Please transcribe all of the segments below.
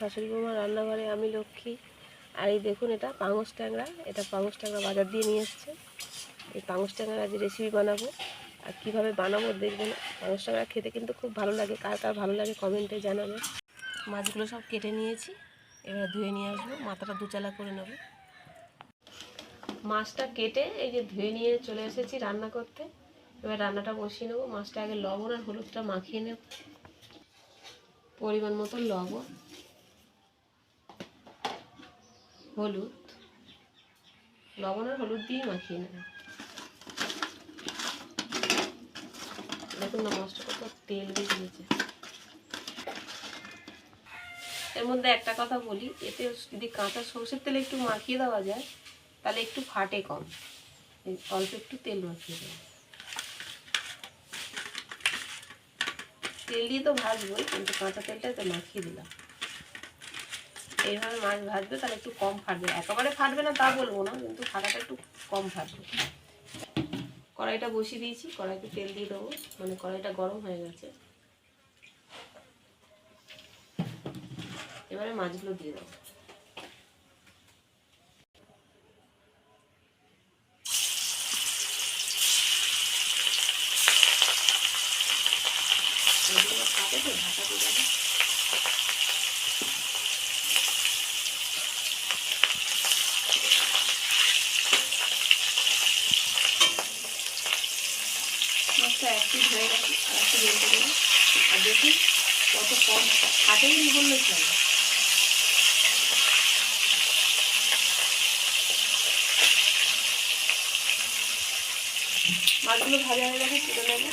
শাশুড়ি বৌমা রান্নাঘরে, আমি লক্ষ্মী। আর এই দেখুন, এটা পাঙস ট্যাংরা। এটা পাঙস ট্যাংরা বাজার দিয়ে নিয়ে এসছে। এই পাঙস ট্যাংরার আজ রেসিপি বানাবো, আর কীভাবে বানাবো দেখবেন। পাঙস ট্যাংরা খেতে কিন্তু খুব ভালো লাগে, কার কার ভালো লাগে কমেন্টে জানাবে। মাছগুলো সব কেটে নিয়েছি, এবার ধুয়ে নিয়ে আসবো, মাথাটা দুচালা করে নেব। মাছটা কেটে এই যে ধুয়ে নিয়ে চলে এসেছি রান্না করতে। এবার রান্নাটা বসিয়ে নেবো। মাছটা আগে লবণ আর হলুদটা মাখিয়ে নেব। পরিমাণ মতো লবণ, হলুদ, লবণ আর হলুদ দিয়ে মাখিয়ে নেব। দেখুন না মাছটা কত তেল বেরিয়েছে। এর মধ্যে একটা কথা বলি, এতে যদি কাঁচা সরষের তেলে একটু মাখিয়ে দেওয়া যায় তাহলে একটু ফাটে কম। অল্প একটু তেল মাখিয়ে দেবো। তেল দিয়ে তো ভাজবোই, কিন্তু কাঁচা তেলটা তো মাখিয়ে দিলাম। এইভাবে মাছ ভাজবে তাহলে একটু কম ফাটবে। একেবারে ফাটবে না তা বলবো না, কিন্তু ফাটাটা একটু কম ফাটবে। কড়াইটা বসিয়ে দিয়েছি, কড়াইতে তেল দিয়ে দেবো, মানে কড়াইটা গরম হয়ে গেছে। এবারে মাছগুলো দিয়ে দেবো। ঢাকা দিয়ে দেবো। মাছটা একটু হয়ে গেছে, আর একটু বেড়ে দেবো। আর দেখুন কত কম হাতেই বললে চলে। মাছগুলো ভাজা হয়ে গেছে, তুলে নেবো।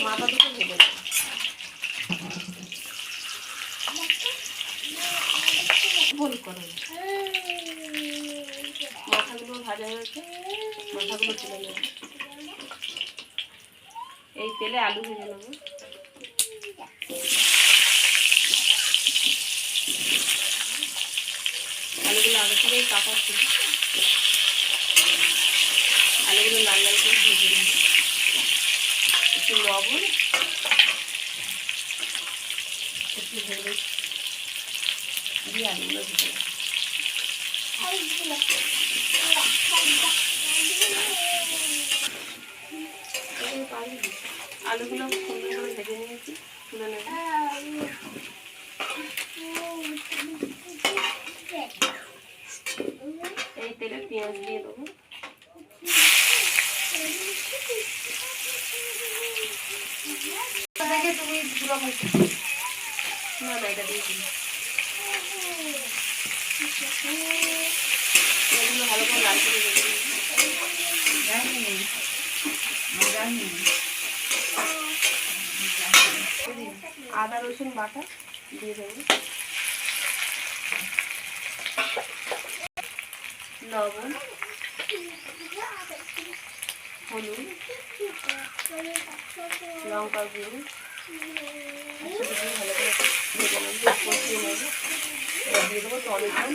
মাথা দুটো ভেজে দেবো। ভুল করে মাথাগুলো ভাজা হয়েছে, মাথাগুলো তুলে নেবো। এই তেলে আলু ভেজে নেবো। আলুগুলো আগে থেকেই কাটাচ্ছি। আলুগুলো লাল লাল করে ভেজে নেব। একটু লবণ, একটু হলুদ দিয়ে আলুগুলো ভেজে নেব। আলুগুলো সুন্দর করে ভেজে নিয়েছি, তুলে নেব। এই তেলে পেঁয়াজ দিয়ে দেবো। তুমি না এটা দিয়ে দিই। এগুলো ভালো করে লাল করে ভেজে নেব। আদা রসুন বাটা দিয়ে দেবো, লবণ, হলুদ, লঙ্কা গুঁড়ো একসাথে দিয়ে ভালো করে ভেজে নেব, কষিয়ে নেব। এবার দিয়ে দেবো টমেটো,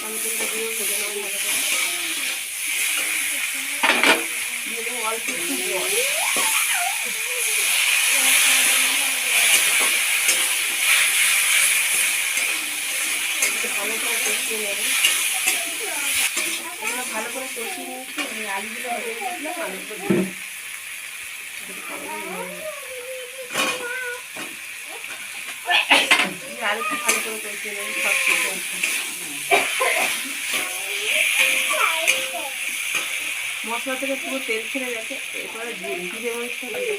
টমেটোটা দিয়েও ভেজে নেব ভালো করে। দিয়ে দেবো অল্প একটু জল। ভালো করে কষিয়ে নেব। এগুলো ভালো করে কষিয়ে নিয়েছি। আলুগুলো ভেজে রেখেছিলাম, আলুগুলো দিয়ে আলুটা ভালো করে কষিয়ে নেব। সব কিছু মশলা থেকে পুরো তেল ছেড়ে গেছে। এরপরে জিরে মরিচটা দিয়ে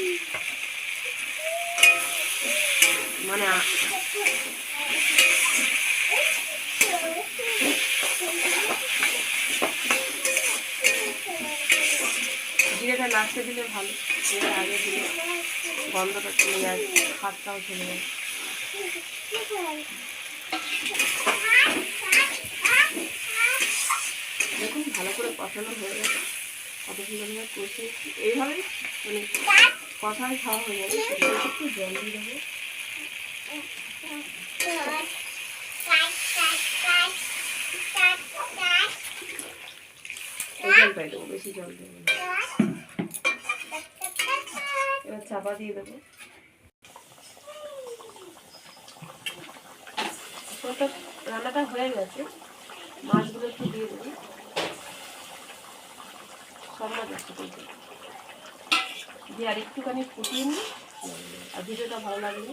মানে জিরেটা লাস্টে দিলে ভালো, জিরে আগে দিলে গন্ধটা চলে যায়, স্বাদটাও চলে যায়। দেখুন ভালো করে কষানো হয়ে গেছে, কত সুন্দরভাবে কষিয়েছি। এইভাবেই মানে কষায় খাওয়া হয়ে যাবে। একটু জল দিয়ে দেবো। বেশি জল দেবো না। এবার চাপা দিয়ে দেবো। রান্নাটা হয়ে গেছে, মাছগুলো একটু দিয়ে দেবো, সব মাছ একটু দিয়ে আর একটুখানি ফুটিয়ে নিই। আর ভিডিওটা ভালো লাগলে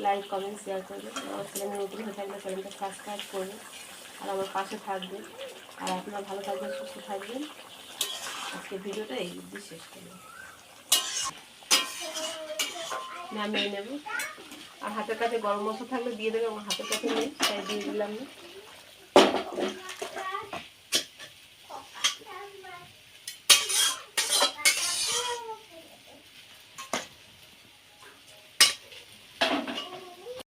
লাইক কমেন্ট শেয়ার করবেন। আমার চ্যানেলে নতুন হয়ে থাকলে চ্যানেলটা সাবস্ক্রাইব করবেন আর আমার পাশে থাকবেন। আর আপনারা ভালো থাকবেন, সুস্থ থাকবেন। আজকে ভিডিওটা এই অবধি শেষ করব, নামিয়ে নেব। আর হাতের কাছে গরম মশলা থাকলে দিয়ে দেবে, আমার হাতের কাছে নেই তাই দিয়ে দিলাম না।